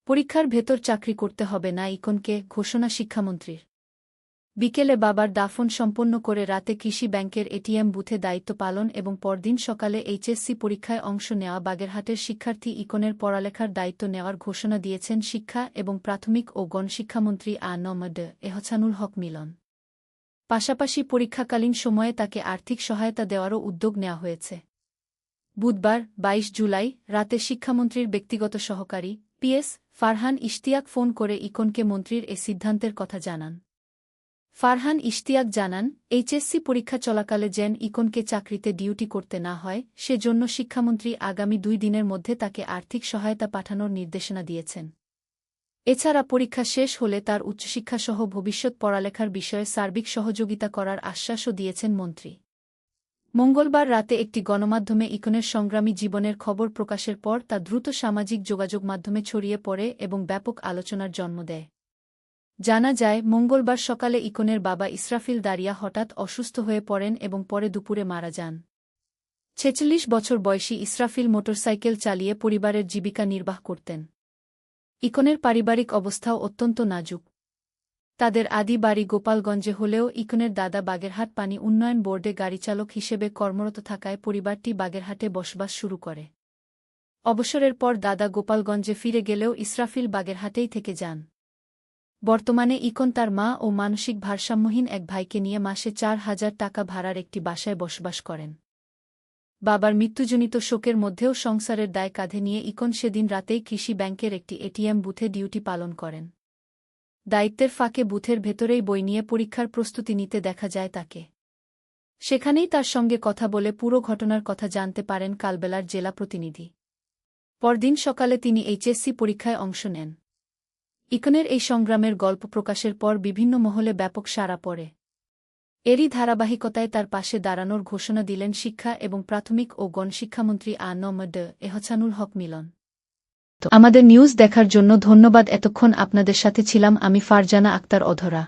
পরীক্ষার ভেতর চাকরি করতে হবে না ইকনকে, ঘোষণা শিক্ষামন্ত্রীর। বিকেলে বাবার দাফন সম্পন্ন করে রাতে কৃষি ব্যাংকের এটিএম বুথে দায়িত্ব পালন এবং পরদিন সকালে এইচএসসি পরীক্ষায় অংশ নেওয়া বাগেরহাটের শিক্ষার্থী ইকনের পড়ালেখার দায়িত্ব নেওয়ার ঘোষণা দিয়েছেন শিক্ষা এবং প্রাথমিক ও গণশিক্ষামন্ত্রী আ.ন.ম.ড এহসানুল হক মিলন। পাশাপাশি পরীক্ষাকালীন সময়ে তাকে আর্থিক সহায়তা দেওয়ারও উদ্যোগ নেওয়া হয়েছে। বুধবার ২২ জুলাই রাতে শিক্ষামন্ত্রীর ব্যক্তিগত সহকারী পিএস ফারহান ইশতিয়াক ফোন করে ইকনকে মন্ত্রীর এ সিদ্ধান্তের কথা জানান। ফারহান ইশতিয়াক জানান, এইচএসসি পরীক্ষা চলাকালে যেন ইকনকে চাকরিতে ডিউটি করতে না হয় সেজন্য শিক্ষামন্ত্রী আগামী ২ দিনের মধ্যে তাকে আর্থিক সহায়তা পাঠানোর নির্দেশনা দিয়েছেন। এছাড়া পরীক্ষা শেষ হলে তার উচ্চশিক্ষাসহ ভবিষ্যৎ পড়ালেখার বিষয়ে সার্বিক সহযোগিতা করার আশ্বাসও দিয়েছেন মন্ত্রী। মঙ্গলবার রাতে একটি গণমাধ্যমে ইকনের সংগ্রামী জীবনের খবর প্রকাশের পর তা দ্রুত সামাজিক যোগাযোগ মাধ্যমে ছড়িয়ে পড়ে এবং ব্যাপক আলোচনার জন্ম দেয়। জানা যায়, মঙ্গলবার সকালে ইকনের বাবা ইসরাফিল দারিয়া হঠাৎ অসুস্থ হয়ে পড়েন এবং পরে দুপুরে মারা যান। ৪৬ বছর বয়সী ইসরাফিল মোটরসাইকেল চালিয়ে পরিবারের জীবিকা নির্বাহ করতেন। ইকনের পারিবারিক অবস্থাও অত্যন্ত নাজুক। তাদের আদি বাড়ি গোপালগঞ্জে হলেও ইকনের দাদা বাগেরহাট পানি উন্নয়ন বোর্ডে গাড়িচালক হিসেবে কর্মরত থাকায় পরিবারটি বাগেরহাটে বসবাস শুরু করে। অবসরের পর দাদা গোপালগঞ্জে ফিরে গেলেও ইসরাফিল বাগেরহাটেই থেকে যান। বর্তমানে ইকন তার মা ও মানসিক ভারসাম্যহীন এক ভাইকে নিয়ে মাসে ৪,০০০ টাকা ভাড়ার একটি বাসায় বসবাস করেন। বাবার মৃত্যুজনিত শোকের মধ্যেও সংসারের দায় কাঁধে নিয়ে ইকন সেদিন রাতেই কৃষি ব্যাংকের একটি এটিএম বুথে ডিউটি পালন করেন। দায়িত্বের ফাঁকে বুথের ভেতরেই বই নিয়ে পরীক্ষার প্রস্তুতি নিতে দেখা যায় তাকে। সেখানেই তার সঙ্গে কথা বলে পুরো ঘটনার কথা জানতে পারেন কালবেলার জেলা প্রতিনিধি। পরদিন সকালে তিনি এইচএসসি পরীক্ষায় অংশ নেন। ইকনের এই সংগ্রামের গল্প প্রকাশের পর বিভিন্ন মহলে ব্যাপক সাড়া পড়ে। এরই ধারাবাহিকতায় তার পাশে দাঁড়ানোর ঘোষণা দিলেন শিক্ষা এবং প্রাথমিক ও গণশিক্ষামন্ত্রী আ.ন.ম.ড এহসানুল হক মিলন। আমাদের নিউজ দেখার জন্য ধন্যবাদ। এতক্ষণ আপনাদের সাথে ছিলাম আমি ফারজানা আক্তার অধরা।